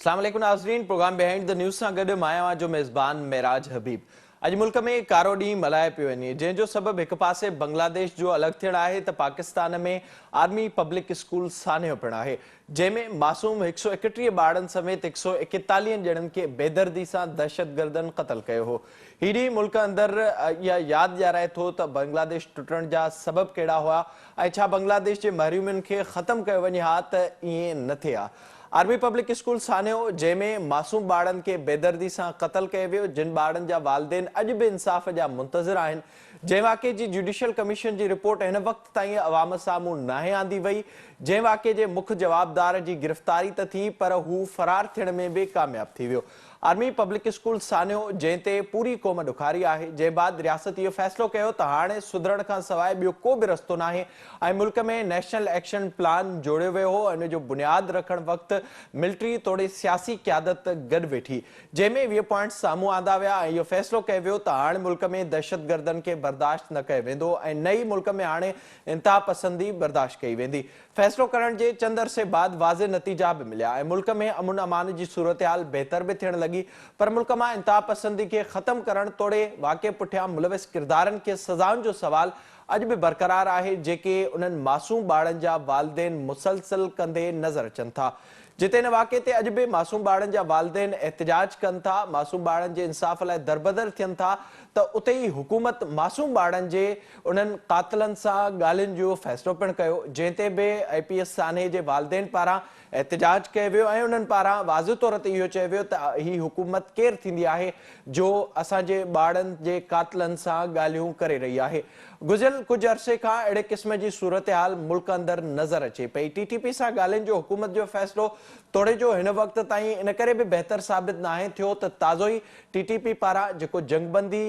अस्सलाम वालेकुम नाज़रीन। प्रोग्राम बिहाइंड द न्यूज़ सां गॾु मां आहियां जो मेज़बान मेराज हबीब। अॼु मुल्क में कारो ॾींहुं मल्हाए पियो वञे, जंहिंजो सबबु हिकु पासे बांग्लादेश जो अलॻि थियणु आहे त पाकिस्तान में आर्मी पब्लिक स्कूल सानियो पिणु आहे, जंहिंमें मासूम 131 ॿारनि समेत 141 ॼणनि खे बेदर्दी सां दहशतगर्दनि क़तल कयो हो। हीउ ॾींहुं मुल्क अंदरि इहा यादि ॾियाराए थो त बांग्लादेश टुटण जा सबबु कहिड़ा हुआ ऐं छा बांग्लादेश जे महरूमियुनि खे ख़तमु कयो वञे हा त ईअं न थिए हा। आर्मी पब्लिक स्कूल सानियो, जंहिंमें मासूम ॿारनि खे बेदर्दी सां क़तल कयो वियो, जिन ॿारनि जा वालिदेन अॼु बि इंसाफ़ जा मुंतज़िर आहिनि। जंहिं वाक़े जी जुडिशियल कमीशन जी रिपोर्ट हिन वक़्त ताईं अवाम साम्हूं नाहे आंदी वई। जंहिं वाक़े जे मुख्य जवाबदार जी गिरफ़्तारी त थी, पर हू फ़रार थियण में बि कामयाब थी वियो। आर्मी पब्लिक स्कूल सानियो, जंहिं ते पूरी क़ौम ॾुखारी आहे, जंहिं बाद रियासत इहो फ़ैसिलो कयो त हाणे सुधरण खां सवाइ ॿियो को बि रस्तो नाहे ऐं मुल्क में नेशनल एक्शन प्लान जोड़ियो वियो हो। इन जो बुनियादु रखण वक़्तु मिलिट्री तोड़े सियासी क़यादत गॾु वेठी, जंहिंमें 20 पॉइंट साम्हूं आंदा विया ऐं इहो फ़ैसिलो कयो वियो त हाणे मुल्क में दहशतगर्दनि खे बर्दाश्त न कयो वेंदो ऐं नई मुल्क में हाणे इंतिहा पसंदी बर्दाश्त कई वेंदी। फ़ैसिलो करण जे चंद अरसे बाद वाज़े नतीजा बि मिलिया ऐं मुल्क में अमुन अमान जी सूरत-हाल बहितर बि थियण लॻी, पर मुल्क मां इंतिहा पसंदी खे ख़तमु करण तोड़े वाक़े पुठियां मुलविस किरदारनि खे सज़ाउनि जो सवाल अॼु बि बरक़रार आहे, जेके उन्हनि मासूम ॿारनि जा वालिदेन मुसलसल कंदे नज़र अचनि था। जिते इन वाक़े ते अॼु बि मासूम ॿारनि जा वालिदेन एहतिजाज कनि था, मासूम ॿारनि जे इंसाफ़ लाइ दरबदर थियनि था, त उते ई हुकूमत मासूम ॿारनि जे उन्हनि क़ातिलनि सां ॻाल्हियुनि जो फ़ैसिलो पिणु कयो, जंहिं ते बि IPS साने जे वालिदेन पारां एहतिजाज कयो वियो ऐं उन्हनि पारां वाज़े तौर ते इहो चयो वियो त ही हुकूमत केरु थींदी आहे जो असांजे ॿारनि जे क़ातिलनि सां ॻाल्हियूं करे रही आहे। गुज़िरियल कुझु अरसे खां अहिड़े क़िस्म जी सूरत हाल मुल्क अंदरि नज़र अचे पई। TTP सां ॻाल्हियुनि जो हुकूमत जो फ़ैसिलो तोड़े जो हिन वक़्त ताईं इन करे बि बहितर साबित नाहे थियो त ताज़ो ई TTP पारां जेको जंगबंदी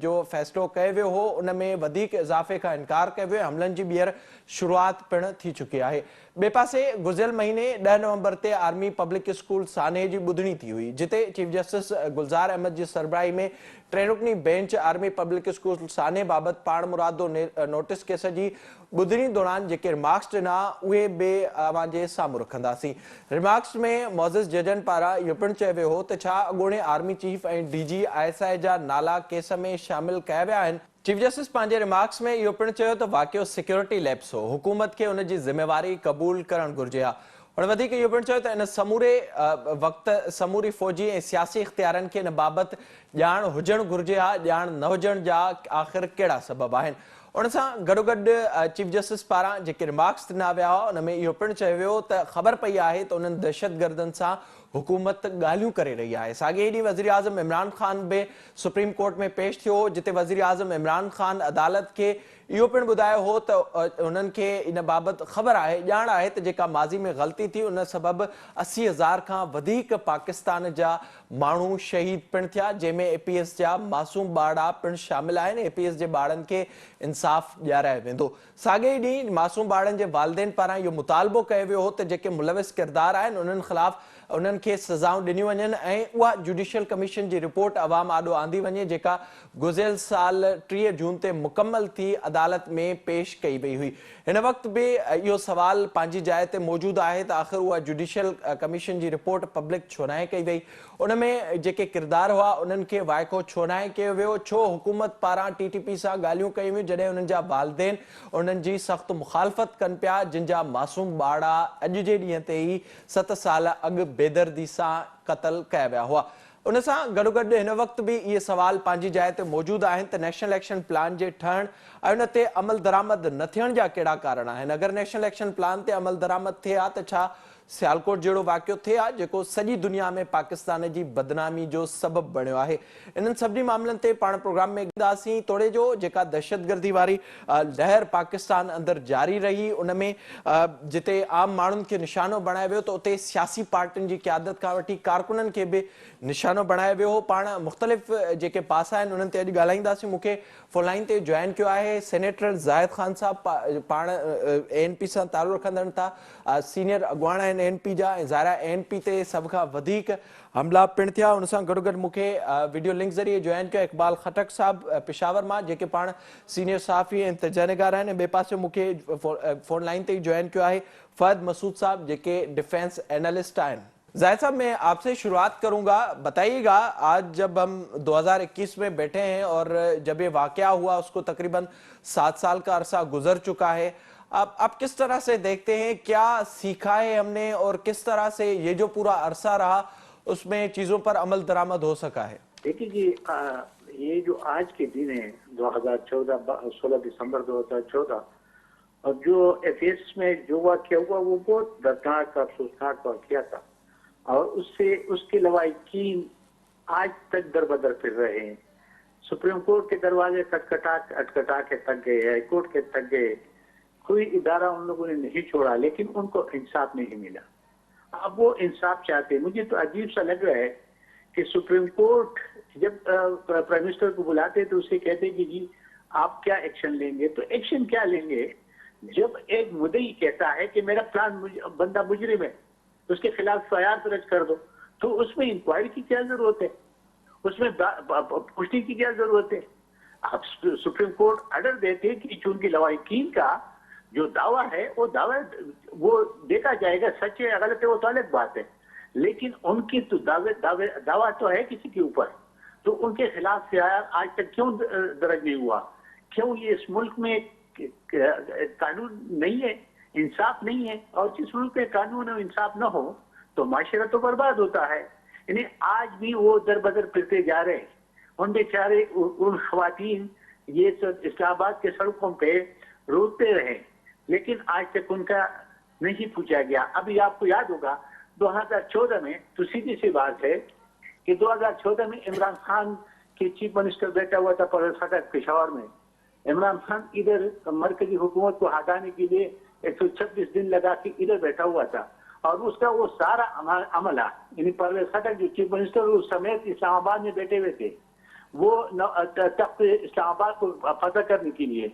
जो फ़ैसिलो कयो वियो हो, उन में वधीक इज़ाफ़े खां इनकार कयो वियो, हमलनि जी ॿीहर शुरूआत पिणु थी चुकी आहे। ॿिए पासे गुज़िरियल महीने 10 नवंबर ते आर्मी पब्लिक स्कूल साने जी ॿुधणी थी हुई, जिते चीफ जस्टिस गुलज़ार अहमद जी सरबराही में 3 रुकनी बेंच आर्मी पब्लिक स्कूल साने बाबति पाण मुरादो नोटिस केस जी ॿुधणी दौरान जेके रिमार्क्स ॾिना उहे बि अवां जे साम्हूं रखंदासीं। रिमार्क्स में मोज़िज़ जजनि पारां इहो पिणु चयो वियो हो त छा अॻूणे आर्मी चीफ ऐं DG ISI जा नाला केस में शामिल कया विया आहिनि। चीफ जस्टिस पंहिंजे रिमार्क्स में इहो पिणु चयो त वाक़ियो सिक्योरिटी लैप्स हो, हुकूमत खे उन जी ज़िम्मेवारी क़बूल करणु घुरिजे हा। और वधीक इहो पिणु चयो त इन समूरे वक़्तु समूरी फ़ौजी ऐं सियासी इख़्तियारनि खे इन बाबति ॼाण हुजणु घुरिजे हा। ॼाण न हुजण जा आख़िर कहिड़ा सबब आहिनि। उन सां गॾोगॾु चीफ जस्टिस पारां जेके रिमार्क्स ॾिना विया हुआ, उन में इहो पिणु चयो वियो त ख़बर पई आहे त उन्हनि दहशतगर्दनि सां हुकूमत ॻाल्हियूं करे रही आहे। साॻिए ॾींहुं वज़ीर आज़म इमरान ख़ान बि सुप्रीम कोर्ट में पेश थियो, जिते वज़ीर आज़म इमरान ख़ान अदालत खे इहो पिणु ॿुधायो हो त उन्हनि खे इन बाबति ख़बर आहे, ॼाण आहे त जेका माज़ी में ग़लती थी उन सबबु 80,000 खां वधीक पाकिस्तान जा माण्हू शहीद पिणु थिया, जंहिंमें APS जा मासूम ॿार पिणु शामिल आहिनि। APS जे ॿारनि खे इंसाफ़ ॾियारायो वेंदो। साॻिए ॾींहुं मासूम ॿारनि जे वालिदेन पारां इहो मुतालबो कयो वियो हो त जेके मुलविस किरदार आहिनि उन्हनि ख़िलाफ़ उन्हनि खे सज़ाऊं ॾिनियूं वञनि ऐं उहा जुडिशियल कमीशन जी रिपोर्ट अवाम आॾो आंदी वञे, जेका गुज़िरियल साल 3 जून ते मुकमल थी अदालत में पेश कई वई हुई। हिन वक़्तु बि इहो सवाल पंहिंजी जाइ ते मौजूदु आहे त आख़िर उहा जुडिशियल कमीशन जी रिपोर्ट पब्लिक छो नाहे कई वई, उन में जेके किरदार हुआ उन्हनि खे वाइको छो नाहे कयो वियो, छो हुकूमत पारां TTP सां ॻाल्हियूं कयूं वियूं जॾहिं उन्हनि जा वालिदेन उन्हनि जी सख़्तु मुखालफ़त कनि पिया, जिन जा मासूम ॿार अॼु जे ॾींहं ते ई 7 साल अॻु बेदर्दी सां क़तल कया विया हुआ। उन सां गॾोगॾु हिन वक़्तु बि इहे सवाल पंहिंजी जाइ ते मौजूदु आहिनि त नेशनल एक्शन प्लान जे ठहण ऐं उन ते अमल दरामद न थियण जा कहिड़ा कारण आहिनि। अगरि नेशनल एक्शन प्लान ते अमल दरामद थिए हा त छा सियालकोट जहिड़ो वाक़ियो थिए हा जेको सॼी दुनिया में पाकिस्तान जी बदनामी जो सबबु बणियो आहे। इन्हनि सभिनी मामलनि ते पाण प्रोग्राम में ईंदासीं। तोड़े जो जेका दहशतगर्दी वारी लहर पाकिस्तान अंदरि जारी रही, उन में जिते आम माण्हुनि खे निशानो बणायो वियो त उते सियासी पार्टियुनि जी क़यादत खां वठी कारकुननि खे बि निशानो बणायो वियो हो। पाण मुख़्तलिफ़ जेके पासा आहिनि उन्हनि ते अॼु ॻाल्हाईंदासीं। मूंखे फ़ोन लाइन ते जॉइन कयो आहे सेनेटर ज़ाहिद ख़ान साहब, पाण ANP सां तालुक़ु रखंदा था, सीनियर अॻुवान आहिनि ANP जा, ऐं ज़ाहिर ANP ते सभ खां वधीक हमला पिणु थिया। उन सां गॾोगॾु मूंखे वीडियो लिंक ज़रिए जॉइन कयो इक़बाल खटक साहब पेशावर मां, जेके पाण सीनियर सहाफ़ी ऐं तजनिगार आहिनि। ॿिए पासे मूंखे फ़ोन लाइन ते जॉइन कयो आहे फ़हद मसूद साहब, जेके डिफेंस एनालिस्ट आहिनि। जाहिद साहब, मैं आपसे शुरुआत करूंगा। बताइएगा, आज जब हम 2021 में बैठे हैं और जब ये वाकया हुआ उसको तकरीबन 7 साल का अरसा गुजर चुका है, आप किस तरह से देखते हैं, क्या सीखा है हमने और किस तरह से ये जो पूरा अरसा रहा उसमें चीजों पर अमल दरामद हो सका है? देखिए जी, ये जो आज के दिन है 2014 16 दिसंबर 2014, और जो एफएस में जो वाकया हुआ वो बहुत दर्दनाक अफसोसनाक वाकया था, और उससे उसके लवाहिकीन आज तक दर बदर फिर रहे हैं। सुप्रीम कोर्ट के दरवाजे खटखटा के थक गए, हाई कोर्ट के थक गए, कोई इदारा उन लोगों ने नहीं छोड़ा, लेकिन उनको इंसाफ नहीं मिला। अब वो इंसाफ चाहते हैं। मुझे तो अजीब सा लग रहा है कि सुप्रीम कोर्ट जब प्राइम मिनिस्टर को बुलाते हैं तो उसे कहते हैं कि जी आप क्या एक्शन लेंगे। तो एक्शन क्या लेंगे जब एक मुद्दई कहता है कि मेरा प्लान बंदा मुजरिम है, तो उसके खिलाफ एफआईआर दर्ज कर दो, तो उसमें इंक्वायरी की क्या जरूरत है, उसमें पुष्टि की क्या जरूरत है। आप सुप्रीम कोर्ट ऑर्डर देते हैं कि चूंकि लवाहिकीन का जो दावा है वो दावा वो देखा जाएगा, सच है गलत है वो तो अलग बात है, लेकिन उनकी तो दावा तो है किसी के ऊपर, तो उनके खिलाफ एफआईआर आज तक क्यों दर्ज नहीं हुआ? क्यों ये इस मुल्क में कानून नहीं है, इंसाफ नहीं है? और जिस मुल्क में कानून और इंसाफ न हो तो माशरा तो बर्बाद होता है। यानी आज भी वो दर बदर फिरते जा रहे हैं। उन बेचारे उन खवातीन ये सब इस्लामाबाद के सड़कों पे रोते रहे, लेकिन आज तक उनका नहीं पूछा गया। अभी आपको याद होगा 2014 में, तो सीधी सी बात है कि 2014 में इमरान खान के चीफ मिनिस्टर बैठा हुआ था पेशावर में। इमरान खान इधर मरकजी हुकूमत को हटाने के लिए 126 दिन लगा के इधर बैठा हुआ था, और उसका वो सारा अमला यानी परवेज खटक जो चीफ मिनिस्टर उस समेत इस्लामाबाद में बैठे हुए थे, वो तख्त इस्लामाबाद को फतह करने के लिए।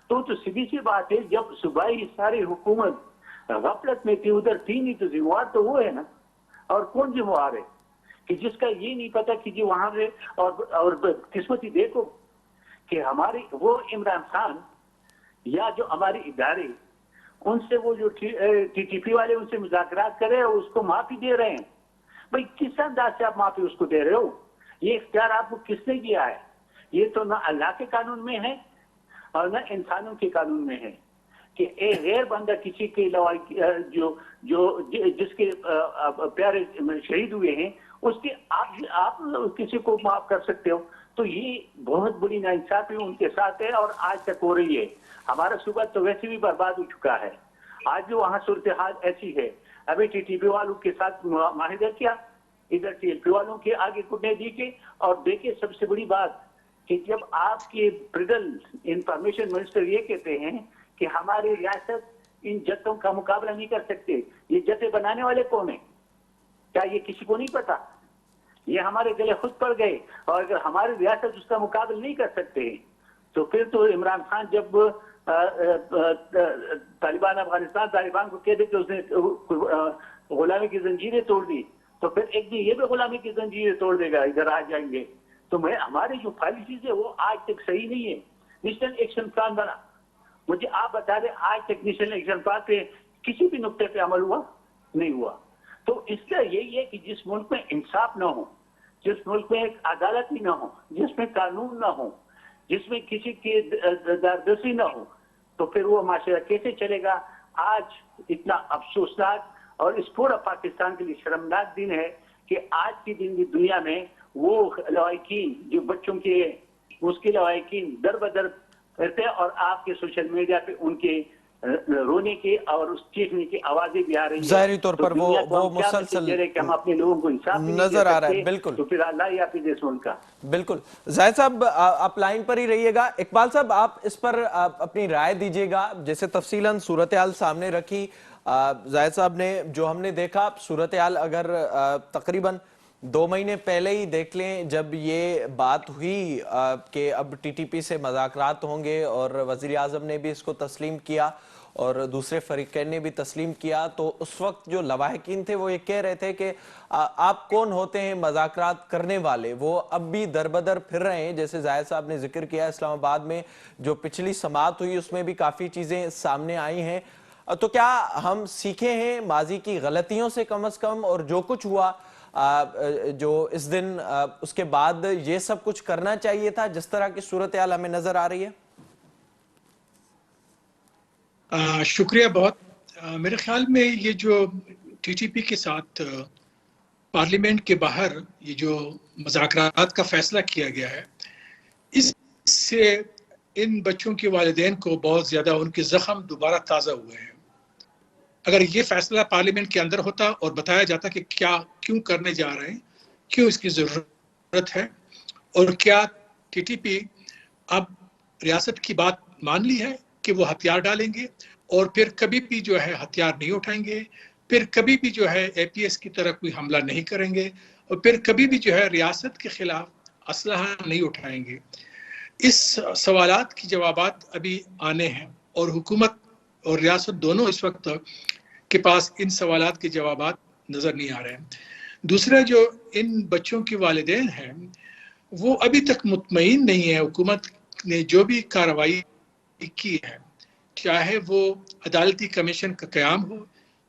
तो सीधी सी बात है, जब सूबाई सारी हुकूमत गफलत में थी, उधर थी नहीं, तो जिम्मेवार तो वो है ना। और कौन जिम्मेवार है कि जिसका ये नहीं पता कि जी वहां पे और किस्मती देखो कि हमारी वो इमरान खान या जो हमारे इदारे उनसे वो जो टीटीपी वाले उनसे मुज़ाकरात करे और उसको माफी दे रहे हैं। भाई किस अंदाज से आप माफी उसको दे रहे हो? ये इख्तियार आपको किसने दिया है? ये तो ना अल्लाह के कानून में है और ना इंसानों के कानून में है कि एक गैर बंदा किसी के जिसके प्यारे शहीद हुए हैं उसके आप किसी को माफ कर सकते हो? तो ये बहुत बड़ी नाइंसाफी उनके साथ है और आज तक हो रही है। हमारा सूबा तो वैसे भी बर्बाद हो चुका है। आज भी वहाँ सूरत हाल ऐसी है। अभी टीटीपी वालों के साथ माहिदा किया, इधर टीएलपी वालों के आगे कुटने दी के, और देखिए सबसे बड़ी बात कि जब आपके ब्रिगल इंफॉर्मेशन मिनिस्टर ये कहते हैं कि हमारी रियासत इन जत्थों का मुकाबला नहीं कर सकते, ये जत्थे बनाने वाले कौन है? क्या ये किसी को नहीं पता? ये हमारे गले खुद पड़ गए, और अगर हमारी रियासत उसका मुकाबला नहीं कर सकते तो फिर तो इमरान खान जब तालिबान अफगानिस्तान तालिबान को कह दे कि उसने गुलामी की जंजीरें तोड़ दी, तो फिर एक दिन ये भी गुलामी की जंजीरें तोड़ देगा, इधर आ जाएंगे। तो हमारी जो पॉलिसीज है वो आज तक सही नहीं है। नेशनल एक्शन प्लान बना, मुझे आप बता दें आज तक नेशनल एक्शन प्लान पे किसी भी नुक्ते पे अमल हुआ नहीं हुआ। तो इसका यही है कि जिस मुल्क में इंसाफ ना हो, जिस मुल्क में एक अदालत ही ना हो, जिसमें कानून ना हो, जिसमें किसी की दरदर्शी ना हो, तो फिर वो माशरा कैसे चलेगा? आज इतना अफसोसनाक और इस पूरा पाकिस्तान के लिए शर्मनाक दिन है कि आज की दिन की दुनिया में वो लवाहिकीन जो बच्चों के उसके लवाहिकीन दर बदर फिरते, और आपके सोशल मीडिया पे उनके रोने की और उस चीखने की आवाजें भी आ रही है। जाहिर तौर पर वो मुसलसल हम अपने लोगों को इंसाफ नजर आ रहा है। बिल्कुल, तो फिर अल्लाह ही आप इस मुल्क का। बिल्कुल जाहिद साहब, आप लाइन पर ही रहिएगा। इकबाल साहब, आप इस पर अपनी राय दीजिएगा। जैसे तफसीलन सूरत हाल सामने रखी जाहिद साहब ने, जो हमने देखा सूरत हाल अगर तकरीबन 2 महीने पहले ही देख लें, जब ये बात हुई कि अब टीटीपी से मुज़ाकरात होंगे और वज़ीर आज़म ने भी इसको तस्लीम किया और दूसरे फरीकैन ने भी तस्लीम किया, तो उस वक्त जो लवाहिकीन थे वो ये कह रहे थे कि आप कौन होते हैं मुज़ाकरात करने वाले? वो अब भी दरबदर फिर रहे हैं। जैसे जाहिद साहब ने जिक्र किया, इस्लामाबाद में जो पिछली समाअत हुई उसमें भी काफ़ी चीज़ें सामने आई हैं। تو کیا ہم سیکھے ہیں ماضی کی غلطیوں سے کم از کم، اور جو کچھ ہوا جو اس دن اس کے بعد یہ سب کچھ کرنا چاہیے تھا جس طرح کی صورتحال ہمیں نظر آ رہی ہے؟ شکریہ بہت. میرے خیال میں یہ جو ٹی ٹی پی کے ساتھ پارلیمنٹ کے باہر یہ جو مذاکرات کا فیصلہ کیا گیا ہے، اس سے ان بچوں کے والدین کو بہت زیادہ ان کے زخم دوبارہ تازہ ہوئے ہیں. اگر یہ فیصلہ پارلیمنٹ کے اندر ہوتا اور بتایا جاتا کہ کیوں کرنے جا رہے ہیں، کیوں اس کی ضرورت ہے، اور کیا ٹی ٹی پی اب ریاست کی بات مان لی ہے کہ وہ ہتھیار ڈالیں گے اور پھر کبھی بھی جو ہے ہتھیار نہیں اٹھائیں گے، پھر کبھی بھی جو ہے اے پی ایس کی طرف کوئی حملہ نہیں کریں گے، اور پھر کبھی بھی جو ہے ریاست کے خلاف اسلحہ نہیں اٹھائیں گے. اس سوالات کی جوابات ابھی آنے ہیں، اور حکومت اور ریاست دونوں اس وقت کے پاس ان سوالات کے جوابات نظر نہیں آ رہے ہیں. دوسرا جو ان بچوں کے والدین ہیں وہ ابھی تک مطمئن نہیں ہے حکومت نے جو بھی کارروائی کی ہے، چاہے وہ عدالتی کمیشن کا قیام ہو،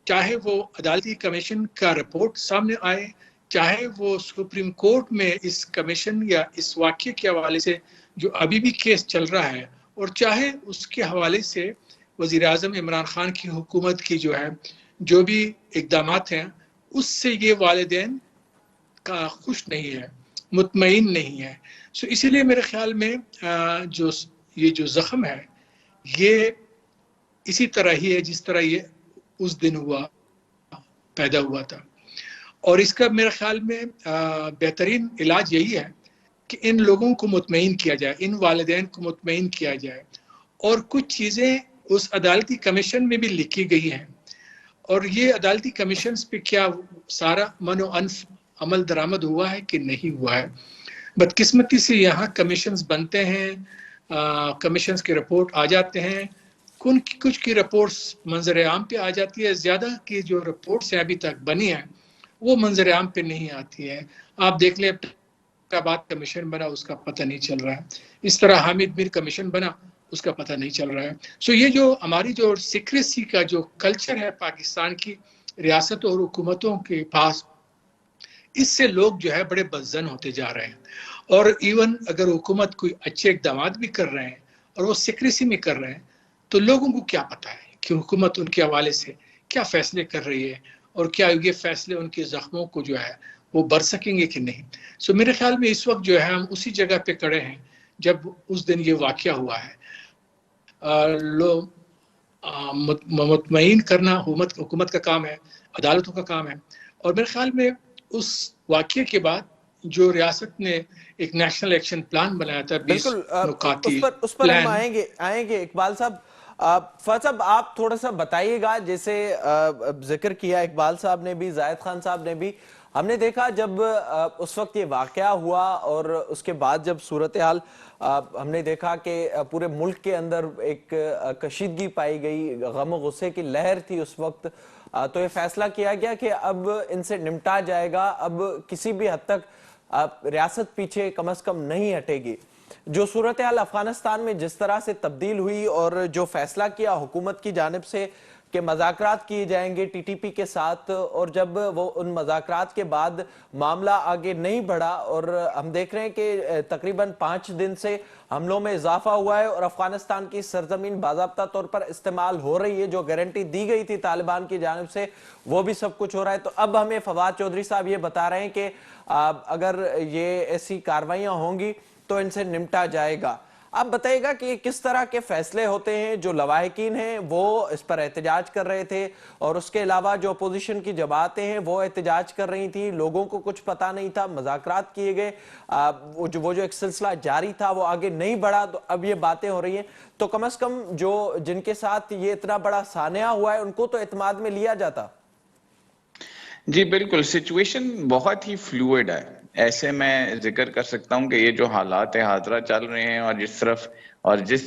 چاہے وہ عدالتی کمیشن کا رپورٹ سامنے آئے، چاہے وہ سپریم کورٹ میں اس کمیشن یا اس واقعے کے حوالے سے جو ابھی بھی کیس چل رہا ہے، اور چاہے اس کے حوالے سے وزیر اعظم عمران خان کی حکومت کی جو بھی اقدامات ہیں، اس سے یہ والدین کا خوش نہیں ہے، مطمئن نہیں ہے. اسی لیے میرے خیال میں یہ جو زخم ہے یہ اسی طرح ہی ہے جس طرح یہ اس دن پیدا ہوا تھا. اور اس کا میرے خیال میں بہترین علاج یہی ہے کہ ان لوگوں کو مطمئن کیا جائے، ان والدین کو مطمئن کیا جائے. اور کچھ چیزیں اس عدالتی کمیشن میں بھی لکھی گئی ہیں، اور یہ عدالتی کمیشنز پہ کیا سارا من و انف عمل درآمد ہوا ہے کہ نہیں ہوا ہے. بدقسمتی سے یہاں کمیشنز بنتے ہیں، کمیشنز کے رپورٹ آ جاتے ہیں، کچھ کی رپورٹس منظر عام پہ آ جاتی ہے، زیادہ کی جو رپورٹس ہیں ابھی تک بنی ہیں وہ منظر عام پہ نہیں آتی ہے. آپ دیکھ لیں آباد کمیشن بنا، اس کا پتہ نہیں چل رہا ہے، اس طرح حامد میر کمیشن بنا، اس کا پتہ نہیں چل رہا ہے. یہ جو ہماری جو سیکریسی کا جو کلچر ہے پاکستان کی ریاستوں اور حکومتوں کے پاس، اس سے لوگ جو ہے بڑے بدظن ہوتے جا رہے ہیں. اور ایون اگر حکومت کوئی اچھے اقدامات بھی کر رہے ہیں اور وہ سیکریسی میں کر رہے ہیں تو لوگوں کو کیا پتہ ہے کہ حکومت ان کے حوالے سے کیا فیصلے کر رہی ہے، اور کیا یہ فیصلے ان کے زخموں کو جو ہے وہ بھر سکیں گے کہ نہیں. میرے خیال میں اس وقت جو ہے ہم اسی جگہ پہ کھڑے ہیں جب اس دن یہ واقعہ ہوا ہے. لوگ مطمئن کرنا حکومت کا کام ہے، عدالتوں کا کام ہے. اور میرے خیال میں اس واقعے کے بعد جو ریاست نے ایک نیشنل ایکشن پلان بنایا تھا، 20 بالکل نکاتی اس پر ہم آئیں گے اقبال صاحب. فواد صاحب آپ تھوڑا سا بتائیے گا، جیسے ذکر کیا اقبال صاحب نے بھی، زاہد خان صاحب نے بھی، ہم نے دیکھا جب اس وقت یہ واقعہ ہوا اور اس کے بعد جب صورتحال ہم نے دیکھا کہ پورے ملک کے اندر ایک کشیدگی پائی گئی، غم و غصے کی لہر تھی اس وقت، تو یہ فیصلہ کیا گیا کہ اب ان سے نمٹا جائے گا، اب کسی بھی حد تک ریاست پیچھے کم از کم نہیں ہٹے گی. جو صورتحال افغانستان میں جس طرح سے تبدیل ہوئی اور جو فیصلہ کیا حکومت کی جانب سے کہ مذاکرات کیے جائیں گے ٹی ٹی پی کے ساتھ، اور جب وہ ان مذاکرات کے بعد معاملہ آگے نہیں بڑھا، اور ہم دیکھ رہے ہیں کہ تقریباً 5 دن سے حملوں میں اضافہ ہوا ہے اور افغانستان کی سرزمین باضابطہ طور پر استعمال ہو رہی ہے، جو گارنٹی دی گئی تھی طالبان کی جانب سے وہ بھی سب کچھ ہو رہا ہے. تو اب ہمیں فواد چودھری صاحب یہ بتا رہے ہیں کہ اگر یہ ایسی کاروائیاں ہوں گی تو ان سے نمٹا جائے گا. آپ بتائیے گا کہ کس طرح کے فیصلے ہوتے ہیں؟ جو لواحقین ہیں وہ اس پر احتجاج کر رہے تھے، اور اس کے علاوہ جو اپوزیشن کی جماعتیں ہیں وہ احتجاج کر رہی تھیں، لوگوں کو کچھ پتہ نہیں تھا، مذاکرات کیے گئے، وہ جو ایک سلسلہ جاری تھا وہ آگے نہیں بڑھا، تو اب یہ باتیں ہو رہی ہیں. تو کم از کم جن کے ساتھ یہ اتنا بڑا سانحہ ہوا ہے ان کو تو اعتماد میں لیا جاتا. جی بالکل، سچویشن بہت ہی فلوئڈ ہے. ایسے میں ذکر کر سکتا ہوں کہ یہ جو حالات حاضرہ چل رہے ہیں اور جس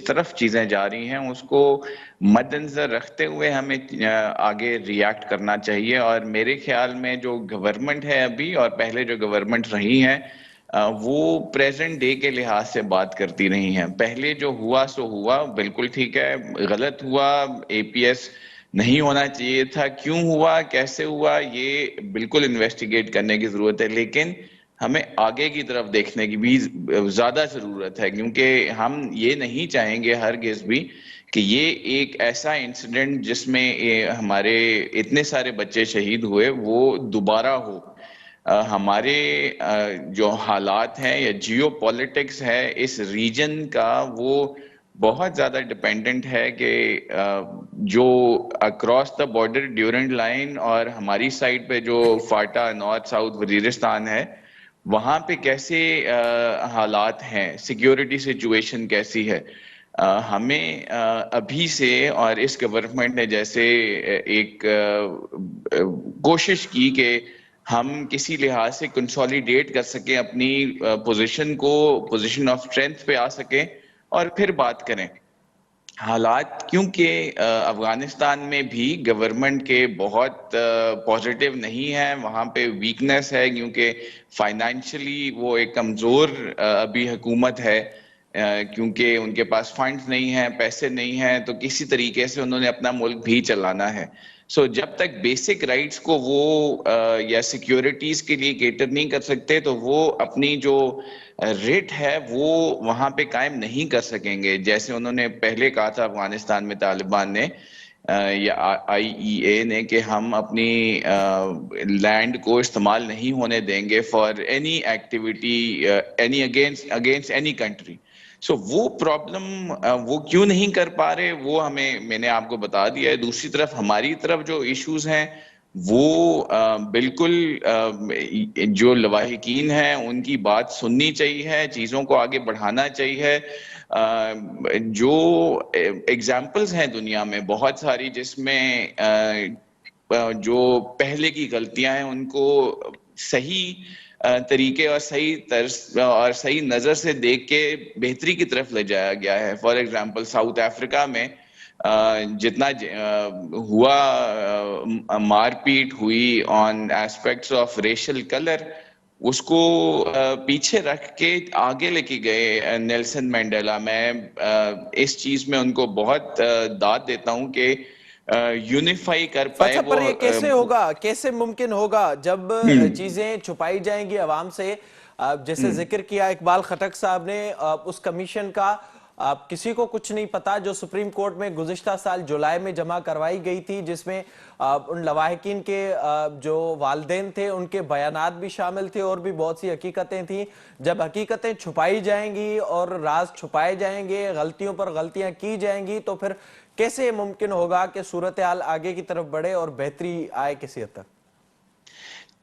طرف چیزیں جا رہی ہیں اس کو مد نظر رکھتے ہوئے ہمیں آگے ریاکٹ کرنا چاہیے. اور میرے خیال میں جو گورنمنٹ ہے ابھی اور پہلے جو گورنمنٹ رہی ہیں وہ پریزنٹ ڈے کے لحاظ سے بات کرتی نہیں ہیں. پہلے جو ہوا سو ہوا، بالکل ٹھیک ہے، غلط ہوا، اے پی ایس نہیں ہونا چاہیے تھا، کیوں ہوا، کیسے ہوا، یہ بالکل انویسٹیگیٹ کرنے کی ضرورت ہے. لیکن ہمیں آگے کی طرف دیکھنے کی بھی زیادہ ضرورت ہے، کیونکہ ہم یہ نہیں چاہیں گے ہرگز بھی کہ یہ ایک ایسا انسیڈنٹ جس میں ہمارے اتنے سارے بچے شہید ہوئے وہ دوبارہ ہو. ہمارے جو حالات ہیں یا جیو پالیٹکس ہے اس ریجن کا، وہ بہت زیادہ ڈپینڈنٹ ہے کہ جو across the border Durant line اور ہماری سائڈ پہ جو فاٹا نارتھ ساؤتھ وزیرستان ہے، وہاں پہ کیسے حالات ہیں، سیکیورٹی سچویشن کیسی ہے. ہمیں ابھی سے، اور اس گورنمنٹ نے جیسے ایک کوشش کی کہ ہم کسی لحاظ سے کنسولیڈیٹ کر سکیں اپنی پوزیشن کو، پوزیشن آف اسٹرینتھ پہ آ سکیں اور پھر بات کریں. حالات کیونکہ افغانستان میں بھی گورنمنٹ کے بہت پازیٹیو نہیں ہیں، وہاں پہ ویکنیس ہے کیونکہ فائنینشلی وہ ایک کمزور ابھی حکومت ہے، کیونکہ ان کے پاس فنڈز نہیں ہیں، پیسے نہیں ہیں، تو کسی طریقے سے انہوں نے اپنا ملک بھی چلانا ہے. سو جب تک بیسک رائٹس کو وہ یا سیکیورٹیز کے لیے کیٹر نہیں کر سکتے تو وہ اپنی جو ریٹ ہے وہ وہاں پہ قائم نہیں کر سکیں گے. جیسے انہوں نے پہلے کہا تھا افغانستان میں طالبان نے یا آئی ای اے نے کہ ہم اپنی لینڈ کو استعمال نہیں ہونے دیں گے for any activity any against any country. So وہ پرابلم وہ کیوں نہیں کر پا رہے وہ میں نے آپ کو بتا دیا ہے. دوسری طرف ہماری طرف جو ایشوز ہیں وہ بالکل جو لواحقین ہیں ان کی بات سننی چاہیے، چیزوں کو آگے بڑھانا چاہیے. جو ایگزامپلز ہیں دنیا میں بہت ساری جس میں جو پہلے کی غلطیاں ہیں ان کو صحیح طریقے اور صحیح طرز اور صحیح نظر سے دیکھ کے بہتری کی طرف لے جایا گیا ہے. فار ایگزامپل ساؤتھ افریقہ میں جتنا ہوا مار پیٹ ہوئی آن ایسپیکٹس آف ریشل کلر، اس کو پیچھے رکھ کے آگے لے کے گئے نیلسن مینڈیلا. میں اس چیز میں ان کو بہت داد دیتا ہوں کہ یونیفائی کر پائے. اچھا، پر یہ کیسے ہوگا، کیسے ممکن ہوگا جب چیزیں چھپائی جائیں گی عوام سے؟ جیسے ذکر کیا اقبال خٹک صاحب نے، اس کمیشن کا کسی کو کچھ نہیں پتا جو سپریم کورٹ میں گزشتہ سال جولائی میں جمع کروائی گئی تھی، جس میں ان لواحقین کے جو والدین تھے ان کے بیانات بھی شامل تھے اور بھی بہت سی حقیقتیں تھیں. جب حقیقتیں چھپائی جائیں گی اور راز چھپائے جائیں گے، غلطیوں پر غلطیاں کی جائیں گی، تو پھر کیسے ممکن ہوگا کہ صورتحال آگے کی طرف بڑھے اور بہتری آئے کسی حد تک؟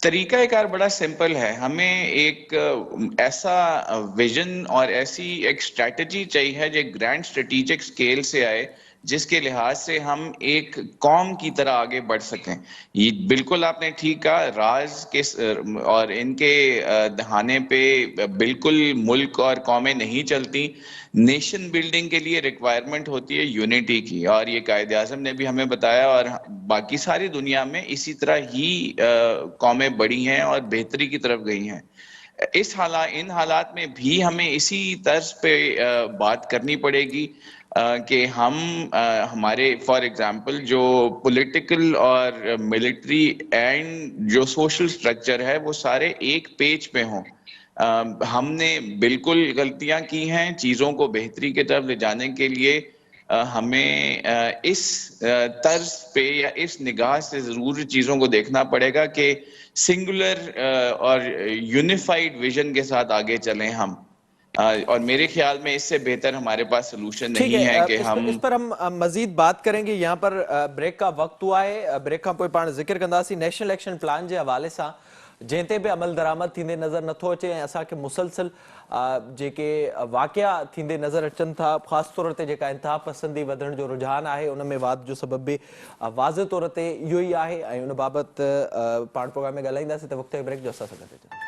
طریقہ کار بڑا سمپل ہے. ہمیں ایک ایسا ویژن اور ایسی ایک اسٹریٹجی چاہیے جو گرینڈ اسٹریٹجک اسکیل سے آئے، جس کے لحاظ سے ہم ایک قوم کی طرح آگے بڑھ سکیں. یہ بالکل آپ نے ٹھیک کہا، راز کے اور ان کے دہانے پہ بالکل ملک اور قومیں نہیں چلتی. نیشن بلڈنگ کے لیے ریکوائرمنٹ ہوتی ہے یونٹی کی، اور یہ قائد اعظم نے بھی ہمیں بتایا اور باقی ساری دنیا میں اسی طرح ہی قومیں بڑی ہیں اور بہتری کی طرف گئی ہیں. ان حالات میں بھی ہمیں اسی طرز پہ بات کرنی پڑے گی کہ ہم ہمارے فار ایگزامپل جو پولیٹیکل اور ملٹری اینڈ جو سوشل سٹرکچر ہے وہ سارے ایک پیج پہ ہوں. ہم نے بالکل غلطیاں کی ہیں. چیزوں کو بہتری کی طرف لے جانے کے لیے ہمیں اس طرز پہ یا اس نگاہ سے ضرور چیزوں کو دیکھنا پڑے گا کہ سنگولر اور یونیفائیڈ ویژن کے ساتھ آگے چلیں ہم. اور میرے خیال میں اس سے بہتر ہمارے پاس سلوشن نہیں ہے کہ ہم اس پر ہم مزید بات کریں گے. یہاں پر بریک کا وقت ہوا ہے. بریک کا پوئی پان ذکر کنदासी نیشنل ایکشن پلان جے حوالے سان جنتے پہ عمل درآمد تھیندے نظر نتھو اچے ऐं असांखे मुसलसिल जेके वाक़िया थींदे नज़र अचनि था, ख़ासि तौर ते जेका इंतिहा पसंदी वधण जो रुझान आहे उन में वाध जो सबब बि वाज़े तौर ते इहो ई आहे ऐं उन बाबति पाण प्रोग्राम में ॻाल्हाईंदासीं. त वक़्तु ब्रेक जो असां सां गॾु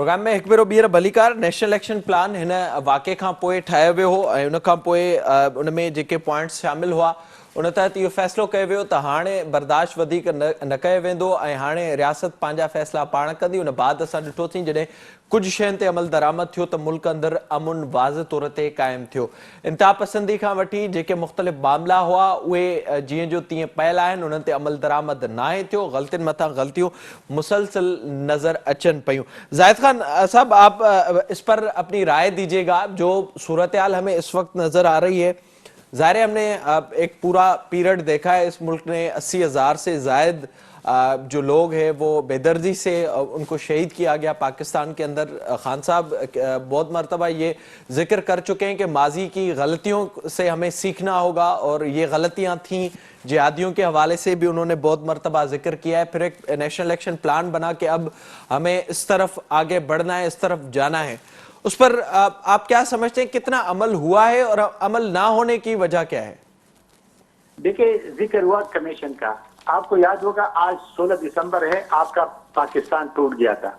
प्रोग्राम में हिकु भेरो ॿीहर भलीकार नेशनल इलेक्शन प्लान हिन वाक़े खां पोइ ठाहियो वियो हो ऐं उन खां पोइ उन में जेके पॉइंट्स शामिल हुआ उन तहत इहो फ़ैसिलो कयो वियो त हाणे बर्दाश्त वधीक न कयो वेंदो ऐं हाणे रियासत पंहिंजा फ़ैसिला पाण कंदी। उन बाद असां ॾिठोसीं जॾहिं कुझु शयुनि ते अमल दरामद थियो त मुल्क अंदरि अमुन वाज़ तौर ते क़ाइमु थियो। इंतिहा पसंदी खां वठी जेके मुख़्तलिफ़ मामला हुआ उहे जीअं जो तीअं पयल आहिनि, उन्हनि ते अमल दरामद नाहे थियो। ग़लतियुनि मथां ग़लतियूं मुसलसल नज़र अचनि पयूं। जाहिद खान साहब, आप इस पर अपनी राय दीजिएगा। जो सूरत हाल हमें इस वक्त नज़र आ रही है, ज़ाहिर है हमने एक पूरा पीरियड देखा है, इस मुल्क ने 80,000 से ज़ायद जो लोग हैं वो बेदर्दी से उनको शहीद किया गया पाकिस्तान के अंदर। खान साहब बहुत मरतबा ये जिक्र कर चुके हैं कि माजी की गलतियों से हमें सीखना होगा और ये गलतियां थीं। जिहादियों के हवाले से भी उन्होंने बहुत मरतबा जिक्र किया है। फिर एक नेशनल इलेक्शन प्लान बना के अब हमें इस तरफ आगे बढ़ना है, इस तरफ जाना है। उस पर आप क्या समझते हैं, कितना अमल हुआ है और अमल ना होने की वजह क्या है? देखिए, जिक्र हुआ कमीशन का, आपको याद होगा आज 16 दिसंबर है, आपका पाकिस्तान टूट गया था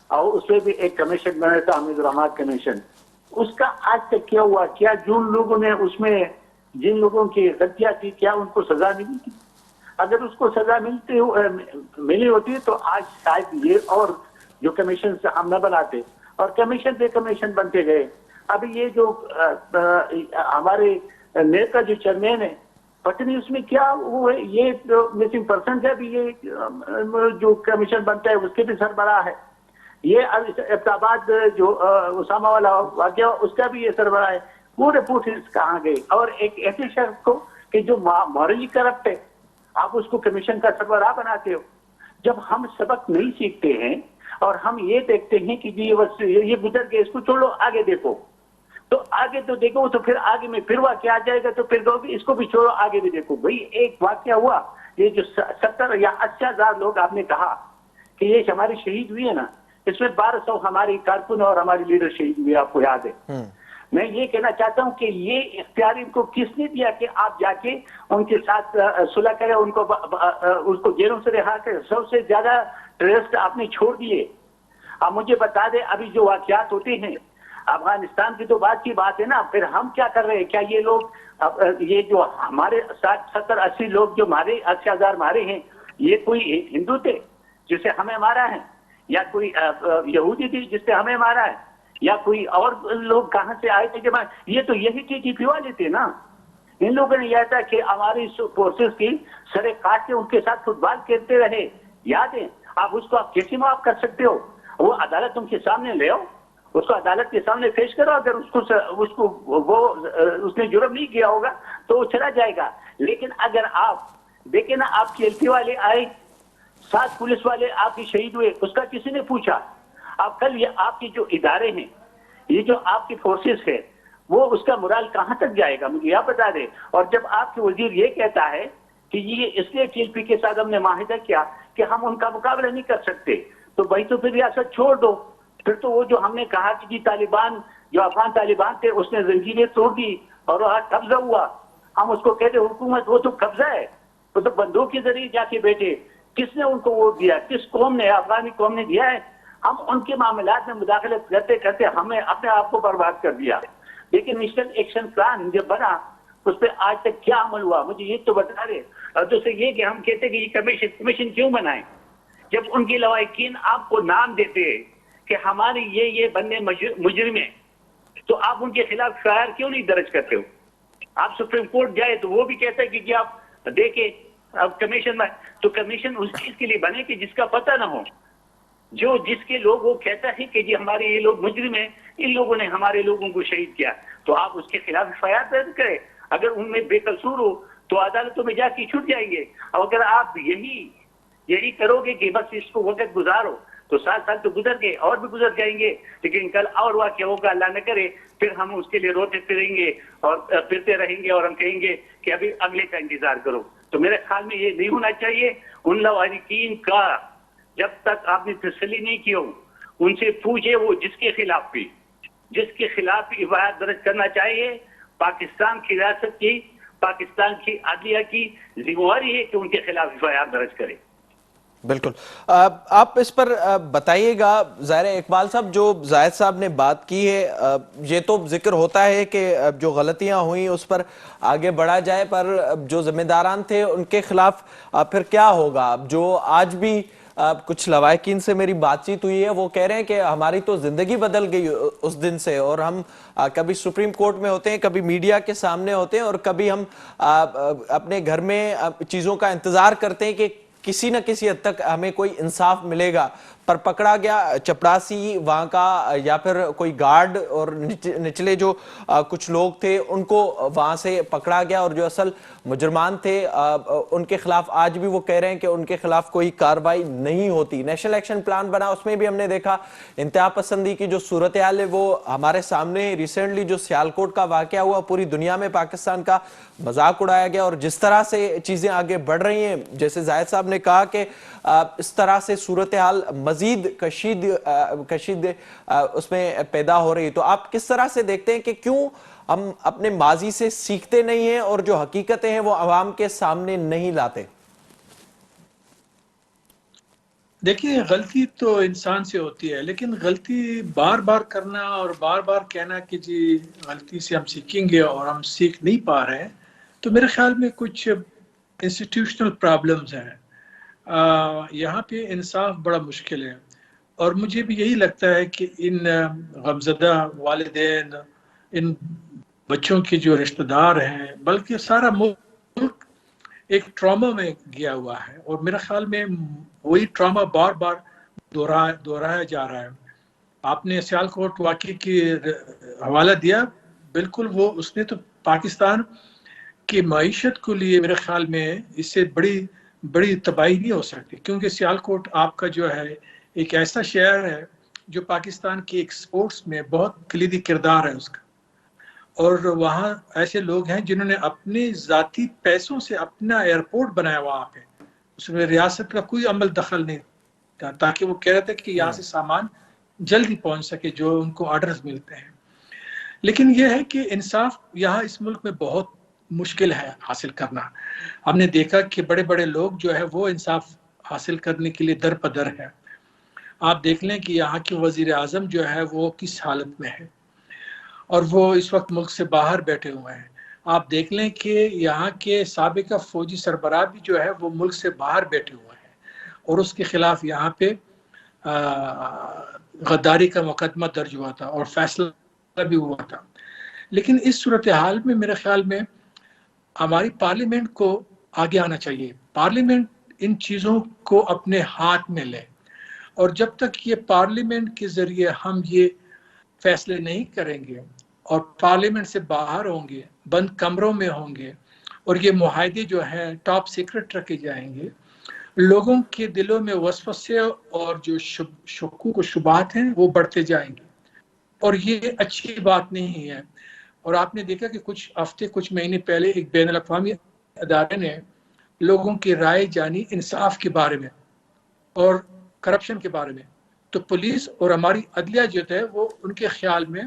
और उसमें भी एक कमीशन बना था, हमीद रहमान कमीशन। उसका आज तक क्या हुआ? क्या जिन लोगों ने उसमें जिन लोगों की गलतियां थी क्या उनको सजा मिली थी? अगर उसको सजा मिली होती तो आज शायद ये और जो कमीशन से हम न बनाते और कमीशन पे कमीशन बनते गए। अभी ये जो हमारे नेता जो चेयरमैन है, पता नहीं उसमें क्या वो है, ये मिसिंग पर्सन है। अभी ये जो कमीशन बनता है उसके भी सरबराह है। ये इस्लामाबाद जो उसामा वाला वाक़या उसका भी ये सरबराह है। वो रिपोर्ट कहाँ गई? और एक ऐसे शख्स को कि जो मॉरली करप्ट है, आप उसको कमीशन का सरबराह बनाते हो। जब हम सबक नहीं सीखते हैं और हम ये देखते हैं कि ये गुजर गए, इसको छोड़ो, आगे देखो, तो आगे तो देखो, तो फिर आगे में फिर वाक़या आ जाएगा, तो फिर कहोगे इसको भी छोड़ो, आगे भी देखो। भाई एक वाक़या हुआ, ये जो 70 या 80,000 लोग आपने कहा कि ये हमारे शहीद हुए ना, इसमें 1200 हमारी कारकुन और हमारी लीडर शहीद हुए, आपको याद है। मैं ये कहना चाहता हूं कि ये इख्तियार इनको किसने दिया कि आप जाके उनके साथ सुलह करें, उसको जेलों से रिहा करें? सबसे ज्यादा टेररिस्ट आपने छोड़ दिए। अब मुझे बता दे, अभी जो वाक़यात होते हैं अफगानिस्तान की तो बात की बात है ना, फिर हम क्या कर रहे हैं? क्या ये लोग ये जो हमारे 60, 70, 80 लोग जो मारे, 80,000 मारे हैं, ये कोई हिंदू थे जिसे हमें मारा है, या कोई यहूदी थी जिससे हमें मारा है, या कोई और लोग कहां से आए थे? ये तो यही टीटीपी वाले थे ना। इन लोगों ने यह था कि हमारी फोर्सेस की सरे काट के उनके साथ फुटबॉल खेलते रहे, याद है? आप उसको आप कैसे माफ कर सकते हो? वो अदालत उनके सामने ले आओ, उसको अदालत के सामने पेश करो। अगर उसने जुर्म नहीं किया होगा तो वो चला जाएगा। लेकिन अगर आप देखें ना, आपके एलपी वाले आए, 7 पुलिस वाले आपके शहीद हुए, उसका किसी ने पूछा? आप कल ये आपके जो इदारे हैं, ये जो आपकी फोर्सेस है, वो उसका मोरल कहां तक जाएगा? मुझे यह बता दे। और जब आपके वजीर ये कहता है कि ये इसलिए टीएलपी के साथ हमने माहिदा किया कि हम उनका मुकाबला नहीं कर सकते, तो भाई तो फिर रियासत छोड़ दो। फिर तो वो जो हमने कहा कि जी तालिबान, जो अफगान तालिबान थे, उसने जंजीरें तोड़ दी और वहां कब्जा हुआ, हम उसको कहते हुकूमत, वो तो कब्जा है, वो तो बंदूक के जरिए जाके बैठे। किसने उनको वोट दिया? किस कौम ने? अफगानी कौम ने दिया है। हम उनके मामलात में मुदाखलत करते करते हमें अपने आप को बर्बाद कर दिया। लेकिन नेशनल एक्शन प्लान जब बना, उस पर आज तक क्या अमल हुआ? मुझे ये तो बता रहे। और दूसरे ये कि हम कहते कि ये कमीशन क्यों बनाए, जब उनके लवाकिन आपको नाम देते हैं कि हमारे ये बंदे मुजरिम हैं, तो आप उनके खिलाफ एफआईआर क्यों नहीं दर्ज करते हो? आप सुप्रीम कोर्ट जाए तो वो भी कहता है कि आप देखे अब कमीशन में, तो कमीशन उस चीज के लिए बने कि जिसका पता ना हो, जो जिसके लोग वो कहता है कि जी हमारे ये लोग मुजरिम हैं, इन लोगों ने हमारे लोगों को शहीद किया, तो आप उसके खिलाफ एफआईआर दर्ज करें। अगर उनमें बेकसूर हो तो अदालतों में जाके छूट जाएंगे। और अगर आप यही करोगे कि बस इसको वक्त गुजारो, तो 7 साल तो गुजर गए और भी गुजर जाएंगे। लेकिन कल और वाक़या होगा, अल्लाह न करे, फिर हम उसके लिए रोते फिरेंगे और फिरते रहेंगे और हम कहेंगे कि अभी अगले का इंतजार करो। तो मेरे ख्याल में ये नहीं होना चाहिए। उन लवारिकीन का जब तक आपने तसल्ली नहीं की हो, उनसे पूछे वो जिसके खिलाफ भी एफआईआर दर्ज करना चाहिए। पाकिस्तान की रियासत की, पाकिस्तान की आदलिया की जिम्मेवारी है कि उनके खिलाफ एफआईआर दर्ज करे। بالکل آپ اس پر بتائیے گا ظاہر ہے اقبال صاحب جو زاہد صاحب نے بات کی ہے یہ تو ذکر ہوتا ہے کہ جو غلطیاں ہوئیں اس پر آگے بڑھا جائے پر جو ذمہ داران تھے ان کے خلاف پھر کیا ہوگا جو آج بھی کچھ لواحقین سے میری بات چیت ہوئی ہے وہ کہہ رہے ہیں کہ ہماری تو زندگی بدل گئی اس دن سے اور ہم کبھی سپریم کورٹ میں ہوتے ہیں کبھی میڈیا کے سامنے ہوتے ہیں اور کبھی ہم اپنے گھر میں چیزوں کا انتظار کرتے ہیں کہ کسی نہ کسی حد تک ہمیں کوئی انصاف ملے گا پر پکڑا گیا چپڑاسی وہاں کا یا پھر کوئی گارڈ اور نچلے جو کچھ لوگ تھے ان کو وہاں سے پکڑا گیا اور جو اصل مجرمان تھے ان کے خلاف آج بھی وہ کہہ رہے ہیں کہ ان کے خلاف کوئی کارروائی نہیں ہوتی. نیشنل ایکشن پلان بنا اس میں بھی ہم نے دیکھا انتہا پسندی کی جو صورتحال ہے وہ ہمارے سامنے ریسنٹلی جو سیالکوٹ کا واقعہ ہوا پوری دنیا میں پاکستان کا مذاق اڑایا گیا اور جس طرح سے چیزیں آگے بڑھ رہی ہیں جیسے زاہد صاحب نے کہا کہ اس طرح سے صورتحال مزید کشید اس میں پیدا ہو رہی ہے تو آپ کس طرح سے دیکھتے ہیں کہ کیوں ہم اپنے ماضی سے سیکھتے نہیں ہیں اور جو حقیقتیں ہیں وہ عوام کے سامنے نہیں لاتے؟ دیکھیے غلطی تو انسان سے ہوتی ہے لیکن غلطی بار بار کرنا اور بار بار کہنا کہ جی غلطی سے ہم سیکھیں گے اور ہم سیکھ نہیں پا رہے ہیں تو میرے خیال میں کچھ انسٹیٹیوشنل پرابلمز ہیں. یہاں پہ انصاف بڑا مشکل ہے اور مجھے بھی یہی لگتا ہے کہ ان غمزدہ والدین ان بچوں کے جو رشتہ دار ہیں بلکہ سارا ملک ایک ٹراما میں گیا ہوا ہے اور میرے خیال میں وہی ٹراما بار بار دہرایا جا رہا ہے. آپ نے سیالکوٹ واقعے کی حوالہ دیا بالکل وہ اس نے تو پاکستان کی معیشت کو لیے میرے خیال میں اس سے بڑی تباہی نہیں ہو سکتی کیونکہ سیالکوٹ آپ کا جو ہے ایک ایسا شہر ہے جو پاکستان کی ایکسپورٹس میں بہت کلیدی کردار ہے اس کا اور وہاں ایسے لوگ ہیں جنہوں نے اپنے ذاتی پیسوں سے اپنا ایئرپورٹ بنایا وہاں پہ اس میں ریاست کا کوئی عمل دخل نہیں تھا تاکہ وہ کہہ رہے تھے کہ یہاں سے سامان جلدی پہنچ سکے جو ان کو آرڈرز ملتے ہیں. لیکن یہ ہے کہ انصاف یہاں اس ملک میں بہت مشکل ہے حاصل کرنا. ہم نے دیکھا کہ بڑے بڑے لوگ جو ہے وہ انصاف حاصل کرنے کے لیے در پدر ہے. آپ دیکھ لیں کہ یہاں کے وزیر اعظم جو ہے وہ کس حالت میں ہے اور وہ اس وقت ملک سے باہر بیٹھے ہوئے ہیں. آپ دیکھ لیں کہ یہاں کے سابقہ فوجی سربراہ بھی جو ہے وہ ملک سے باہر بیٹھے ہوئے ہیں اور اس کے خلاف یہاں پہ غداری کا مقدمہ درج ہوا تھا اور فیصلہ بھی ہوا تھا. لیکن اس صورتحال میں میرے خیال میں ہماری پارلیمنٹ کو آگے آنا چاہیے. پارلیمنٹ ان چیزوں کو اپنے ہاتھ میں لے اور جب تک یہ پارلیمنٹ کے ذریعے ہم یہ فیصلے نہیں کریں گے اور پارلیمنٹ سے باہر ہوں گے بند کمروں میں ہوں گے اور یہ معاہدے جو ہیں ٹاپ سیکرٹ رکھے جائیں گے لوگوں کے دلوں میں وسوسے اور جو شکوک و شبہات ہیں وہ بڑھتے جائیں گے اور یہ اچھی بات نہیں ہے. اور آپ نے دیکھا کہ کچھ مہینے پہلے ایک بین الاقوامی ادارے نے لوگوں کی رائے جانی انصاف کے بارے میں اور کرپشن کے بارے میں تو پولیس اور ہماری عدلیہ جو ہے وہ ان کے خیال میں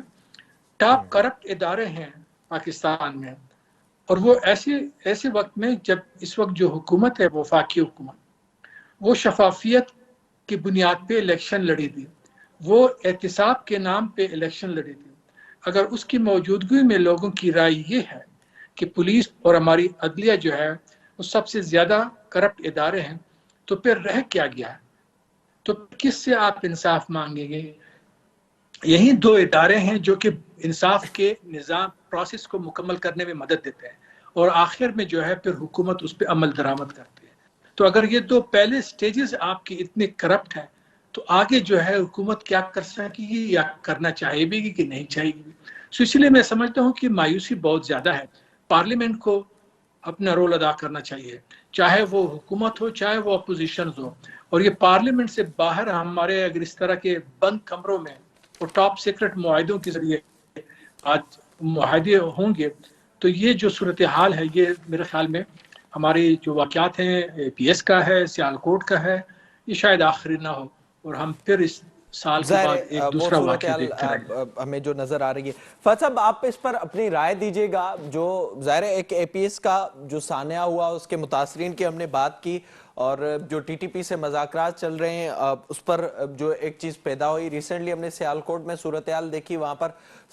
ٹاپ کرپٹ ادارے ہیں پاکستان میں اور وہ ایسے وقت میں جب اس وقت جو حکومت ہے وفاقی حکومت وہ شفافیت کی بنیاد پہ الیکشن لڑی تھی وہ احتساب کے نام پہ الیکشن لڑی تھی. اگر اس کی موجودگی میں لوگوں کی رائے یہ ہے کہ پولیس اور ہماری عدلیہ جو ہے وہ سب سے زیادہ کرپٹ ادارے ہیں تو پھر رہ کیا گیا ہے تو کس سے آپ انصاف مانگیں گے؟ یہی دو ادارے ہیں جو کہ انصاف کے نظام پروسیس کو مکمل کرنے میں مدد دیتے ہیں اور آخر میں جو ہے پھر حکومت اس پہ عمل درآمد کرتی ہے. تو اگر یہ دو پہلے سٹیجز آپ کی اتنے کرپٹ ہیں تو آگے جو ہے حکومت کیا کر سکے گی یا کرنا چاہے بھی کہ نہیں چاہے گی. سو اس لیے میں سمجھتا ہوں کہ مایوسی بہت زیادہ ہے. پارلیمنٹ کو اپنا رول ادا کرنا چاہیے چاہے وہ حکومت ہو چاہے وہ اپوزیشنز ہو اور یہ پارلیمنٹ سے باہر ہمارے اگر اس طرح کے بند کمروں میں اور ٹاپ سیکرٹ معاہدوں کے ذریعے آج معاہدے ہوں گے تو یہ جو صورتحال ہے یہ میرے خیال میں ہماری جو واقعات ہیں اے پی ایس کا ہے سیالکوٹ کا ہے یہ شاید آخری نہ ہو اور ہم پھر اس سال کے بعد ایک دوسرا واقعہ دیکھتے رہیں گے. ہمیں جو نظر آ رہی ہے فہد صاحب آپ اس پر اپنی رائے دیجئے گا جو ظاہر ایک اے پی ایس کا جو سانحہ ہوا اس کے متاثرین کی ہم نے بات کی اور جو ٹی ٹی پی سے مذاکرات چل رہے ہیں اس پر جو ایک چیز پیدا ہوئی، ریسنٹلی ہم نے سیالکوٹ میں صورتحال دیکھی، وہاں پر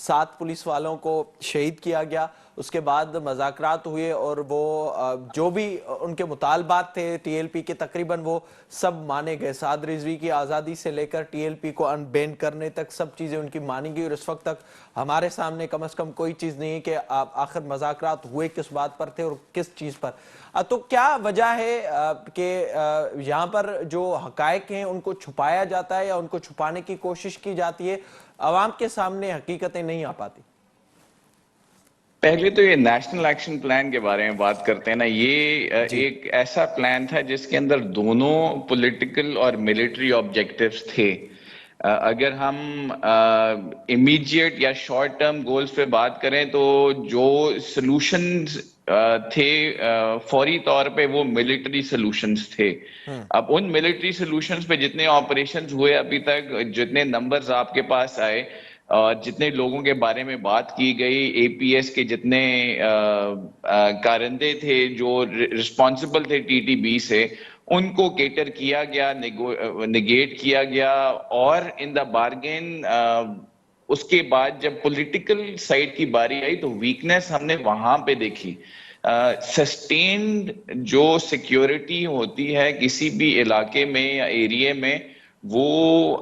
7 پولیس والوں کو شہید کیا گیا، اس کے بعد مذاکرات ہوئے اور وہ جو بھی ان کے مطالبات تھے ٹی ایل پی کے تقریباً وہ سب مانے گئے، سعد رضوی کی آزادی سے لے کر ٹی ایل پی کو ان بین کرنے تک سب چیزیں ان کی مانی گئی، اور اس وقت تک ہمارے سامنے کم از کم کوئی چیز نہیں ہے کہ آخر مذاکرات ہوئے کس بات پر تھے اور کس چیز پر۔ تو کیا وجہ ہے کہ یہاں پر جو حقائق ہیں ان کو چھپایا جاتا ہے یا ان کو چھپانے کی کوشش کی جاتی ہے، عوام کے سامنے حقیقتیں نہیں آ پاتی؟ پہلے تو یہ نیشنل ایکشن پلان کے بارے میں بات کرتے ہیں نا، یہ ایک ایسا پلان تھا جس کے اندر دونوں پولیٹیکل اور ملٹری آبجیکٹیوز تھے۔ اگر ہم امیڈیٹ یا شارٹ ٹرم گولز پہ بات کریں تو جو سلوشنز تھے فوری طور پہ وہ ملٹری سلوشنز تھے۔ اب ان ملٹری سلوشنز پہ جتنے آپریشنز ہوئے ابھی تک، جتنے نمبرز آپ کے پاس آئے اور جتنے لوگوں کے بارے میں بات کی گئی، اے پی ایس کے جتنے کارندے تھے جو رسپانسبل تھے ٹی ٹی بی سے، ان کو کیٹر کیا گیا، نگیٹ کیا گیا، اور ان دا بارگین اس کے بعد جب پولیٹیکل سائڈ کی باری آئی تو ویکنیس ہم نے وہاں پہ دیکھی۔ سسٹینڈ جو سیکیورٹی ہوتی ہے کسی بھی علاقے میں یا ایریے میں، وہ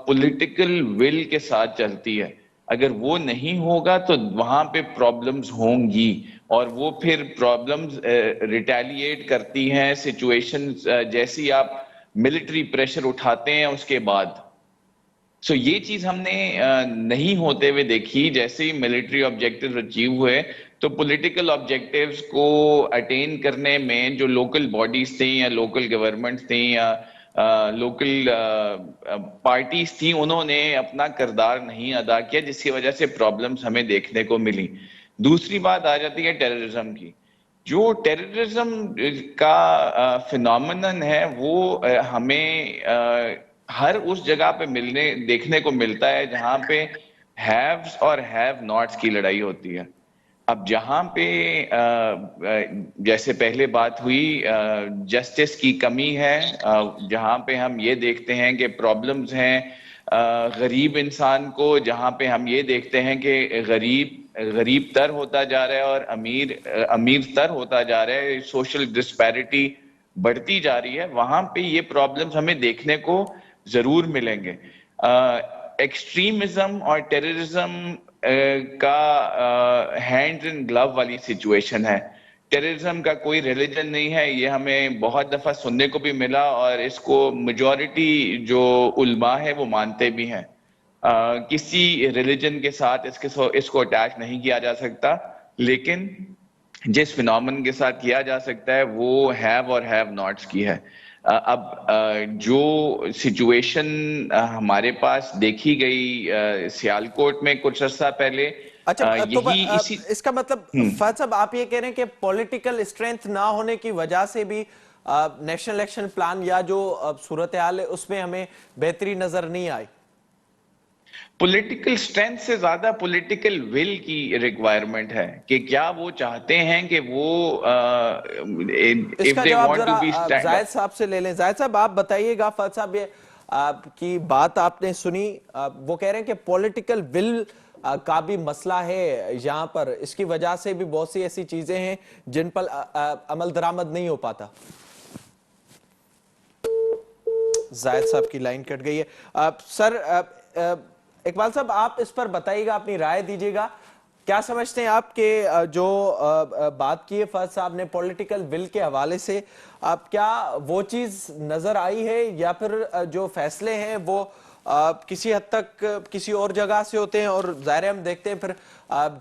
پولیٹیکل ول کے ساتھ چلتی ہے۔ اگر وہ نہیں ہوگا تو وہاں پہ پرابلمز ہوں گی، اور وہ پھر پرابلمز ریٹیلیٹ کرتی ہیں سچویشنز جیسی آپ ملٹری پریشر اٹھاتے ہیں اس کے بعد۔ سو یہ چیز ہم نے نہیں ہوتے ہوئے دیکھی۔ جیسے ہی ملٹری آبجیکٹیوز اچیو ہوئے تو پولیٹیکل آبجیکٹیوز کو اٹین کرنے میں جو لوکل باڈیز تھیں یا لوکل گورنمنٹس تھیں یا لوکل پارٹیز تھیں، انہوں نے اپنا کردار نہیں ادا کیا، جس کی وجہ سے پرابلمز ہمیں دیکھنے کو ملی۔ دوسری بات آ جاتی ہے ٹیررزم کی۔ جو ٹیررزم کا فینومینن ہے وہ ہمیں ہر اس جگہ پہ دیکھنے کو ملتا ہے جہاں پہ ہیوز اور ہیو ناٹس کی لڑائی ہوتی ہے۔ اب جہاں پہ جیسے پہلے بات ہوئی جسٹس کی کمی ہے، جہاں پہ ہم یہ دیکھتے ہیں کہ پرابلمز ہیں غریب انسان کو، جہاں پہ ہم یہ دیکھتے ہیں کہ غریب تر ہوتا جا رہا ہے اور امیر تر ہوتا جا رہا ہے، سوشل ڈسپیرٹی بڑھتی جا رہی ہے، وہاں پہ یہ پرابلمز ہمیں دیکھنے کو ضرور ملیں گے۔ ایکسٹریمزم اور ٹیررزم کا ہینڈ ان گلو والی سچویشن ہے۔ ٹیررزم کا کوئی ریلیجن نہیں ہے، یہ ہمیں بہت دفعہ سننے کو بھی ملا، اور اس کو میجورٹی جو علماء ہے وہ مانتے بھی ہیں۔ کسی ریلیجن کے ساتھ اس کو اٹیچ نہیں کیا جا سکتا، لیکن جس فینومن کے ساتھ کیا جا سکتا ہے وہ ہیو اور ہیو ناٹس کی ہے۔ اب جو سچویشن ہمارے پاس دیکھی گئی سیالکوٹ میں کچھ عرصہ پہلے، اچھا، تو یہی اسی اس کا مطلب فہد صاحب آپ یہ کہہ رہے ہیں کہ پولیٹیکل اسٹرینتھ نہ ہونے کی وجہ سے بھی نیشنل ایکشن پلان یا جو صورتحال ہے اس میں ہمیں بہتری نظر نہیں آئی؟ پولیٹیکل اسٹرینتھ سے زیادہ پولیٹیکل ول کی ریکوائرمنٹ ہے کہ کیا وہ چاہتے ہیں کہ وہ اس کا جواب ذرا زاہد صاحب سے لے لیں۔ زاہد صاحب آپ بتائیے گا، فہد صاحب یہ آپ کی بات آپ نے سنی، وہ کہہ رہے ہیں کہ پولیٹیکل ول کا بھی مسئلہ ہے یہاں پر، اس کی وجہ سے بھی بہت سی ایسی چیزیں ہیں جن پر عمل درآمد نہیں ہو پاتا۔ زاہد صاحب کی لائن کٹ گئی ہے۔ سر اقبال صاحب آپ اس پر بتائیے گا، اپنی رائے دیجیے گا، کیا سمجھتے ہیں آپ کہ جو بات کی ہے فہد صاحب نے پولیٹیکل ول کے حوالے سے، آپ کیا وہ چیز نظر آئی ہے، یا پھر جو فیصلے ہیں وہ کسی حد تک کسی اور جگہ سے ہوتے ہیں، اور ظاہر ہم دیکھتے ہیں پھر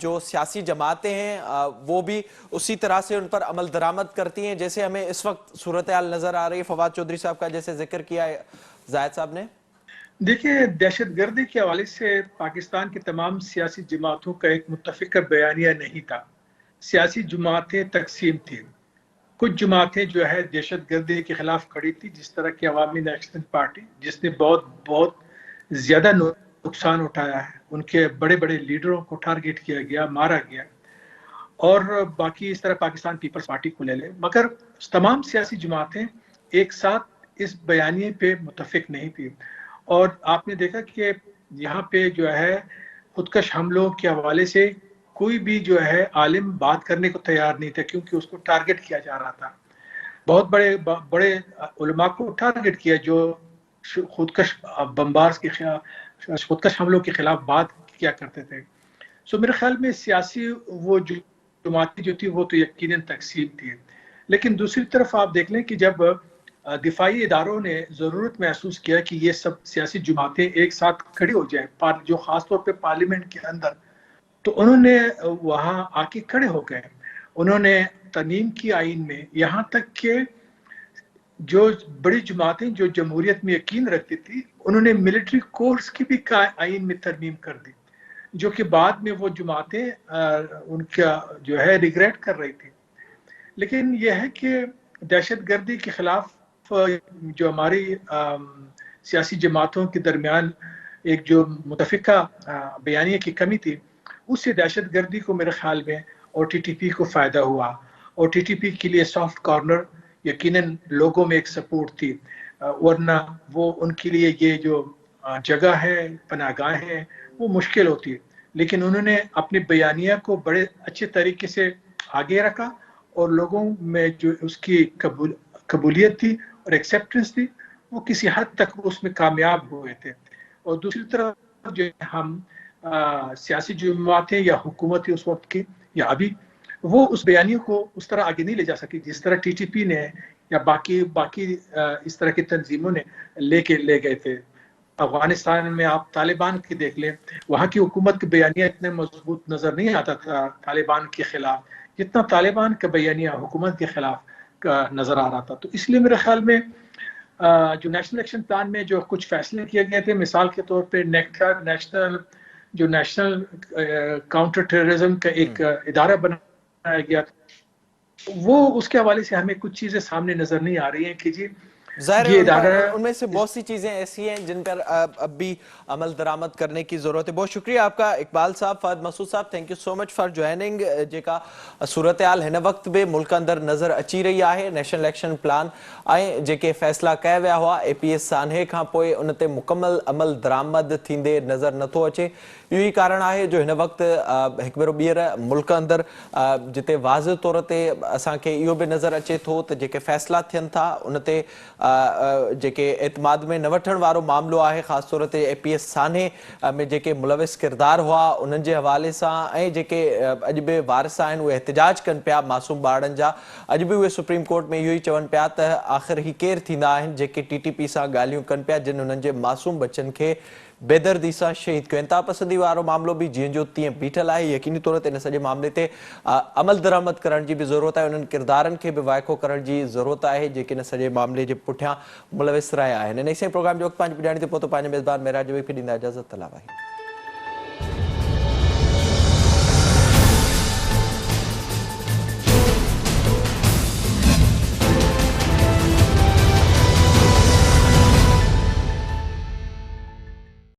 جو سیاسی جماعتیں ہیں وہ بھی اسی طرح سے ان پر عمل درآمد کرتی ہیں جیسے ہمیں اس وقت صورتحال نظر آ رہی ہے فواد چودھری صاحب کا جیسے ذکر کیا ہے زاہد صاحب نے؟ دیکھیے، دہشت گردی کے حوالے سے پاکستان کی تمام سیاسی جماعتوں کا ایک متفقہ بیانیہ نہیں تھا۔ سیاسی جماعتیں تقسیم تھیں۔ کچھ جماعتیں جو ہے دہشت گردی کے خلاف کھڑی تھی، جس طرح کی عوامی نیشنل پارٹی، جس نے بہت زیادہ نقصان اٹھایا ہے، ان کے بڑے بڑے لیڈروں کو ٹارگٹ کیا گیا، مارا گیا، اور باقی اس طرح پاکستان پیپلز پارٹی کو لے لیں۔ مگر تمام سیاسی جماعتیں एक साथ इस बयानिए पे मुतफिक नहीं थी। और आपने देखा कि यहाँ पे जो है खुदकश हमलों के हवाले से कोई भी जो है आलिम बात करने को तैयार नहीं था, क्योंकि उसको टारगेट किया जा रहा था। बहुत बड़े बड़े उलमा को टारगेट किया जो खुदकश बम्बार्स के खिलाफ, खुदकश हमलों के खिलाफ बात किया करते थे। सो मेरे ख्याल में सियासी वो जो जमातें जो थी वो तो यकीनन तकसीम थी, लेकिन दूसरी तरफ आप देख लें कि जब दिफाई इदारों ने ज़रूरत महसूस किया कि ये सब सियासी जमातें एक साथ खड़ी हो जाएं, जो ख़ास तौर पे पार्लियामेंट के अंदर, तो उन्होंने वहाँ आके खड़े हो गए। उन्होंने तरमीम की आइन में, यहाँ तक कि जो बड़ी जमातें जो जमहूरियत में यकीन रखती थी, उन्होंने मिलिट्री कोर्स की भी आइन में तरमीम कर दी, जो कि बाद में वो जमातें उनका जो है रिग्रेट कर रही थी। लेकिन यह है कि दहशत गर्दी के खिलाफ जो हमारी सियासी जमातों के दरमियान एक जो मुतफिका बयानिया की कमी थी, उससे दहशत गर्दी को मेरे ख्याल में और TTP को फ़ायदा हुआ। और TTP के लिए सॉफ्ट कॉर्नर यकीनन लोगों में एक सपोर्ट थी, वरना वो उनके लिए ये जो जगह है, पनाहगाह है, वो मुश्किल होती। लेकिन उन्होंने अपनी बयानिया को बड़े अच्छे तरीके से आगे रखा और लोगों में जो उसकी कबूलियत थी और एक्सेप्टेंस थी, वो किसी हद तक उसमें कामयाब हुए थे। और दूसरी तरफ जो हम सियासी जमातें या हुकूमत उस वक्त की या अभी, वो उस बयानियों को उस तरह आगे नहीं ले जा सकी जिस तरह TTP ने या बाकी इस तरह की तंजीमों ने ले गए थे। अफगानिस्तान में आप तालिबान की देख लें, वहाँ की हुकूमत के बयानिया इतने मजबूत नजर नहीं आता था तालिबान के खिलाफ, जितना तालिबान का बयानिया हुकूमत के खिलाफ का नजर आ रहा था। तो इसलिए मेरे ख्याल में जो नेशनल एक्शन प्लान में जो कुछ फैसले किए गए थे, मिसाल के तौर पे नेशनल काउंटर टेररिज्म का एक इदारा बनाया गया, वो उसके हवाले से हमें कुछ चीजें सामने नजर नहीं आ रही हैं कि जी ज़ाहिर उनमें से बहुत सी चीजें ऐसी हैं जिन पर अब भी अमल दरामद करने की जरूरत है। बहुत शुक्रिया आपका इकबाल साहब, फहद मसूद साहब, thank you so much for joining. जेका सूरत हाल हिन वक्त में मुल्क अंदर नज़र अची रही है, नेशनल एक्शन प्लान ऐं जेके फ़ैसिला कया विया हुआ APS सान्हे खां पोइ उन ते मुकम्मल अमल दरामद थींदे नज़र नथो अचे। इहो ई कारण आहे जो हिन वक्त हिकु भेरो ॿीहर मुल्क अंदर जिते वाज़ तौर ते असांखे इहो बि नज़र अचे थो त जेके फ़ैसिला थियनि था उन ते जेके एतमाद में न वठण वारो मामलो आहे, ख़ासि तौर ते APS सान्हे में जेके मुलविस किरदार हुआ उन्हनि जे हवाले सां, ऐं जेके अॼु बि वारिस आहिनि उहे एहतिजाज कनि पिया मासूम ॿारनि जा, अॼु बि उहे सुप्रीम कोर्ट में इहो ई चवनि पिया त आख़िर ही केरु थींदा आहिनि जेके TTP सां ॻाल्हियूं कनि पिया जिन उन्हनि जे मासूम बचनि खे बेदर्दी सां शहीद कयो। इंतहा पसंदी वारो मामलो भी जीअं जो तीअं बीठल आहे। यकीनी तौर ते इन सॼे मामले ते अमल दरामद करण जी भी ज़रूरत आहे, उन्हनि किरदारनि खे भी वाइको करण जी ज़रूरत आहे जेके इन सॼे मामले जे पुठियां मुलविस रहिया आहिनि। इन प्रोग्राम जो वक़्तु पंहिंजी ॿुधाइण ते पहुतो। पंहिंजे मेज़बान मेराज खे ॾींदा इजाज़त। तलावाही।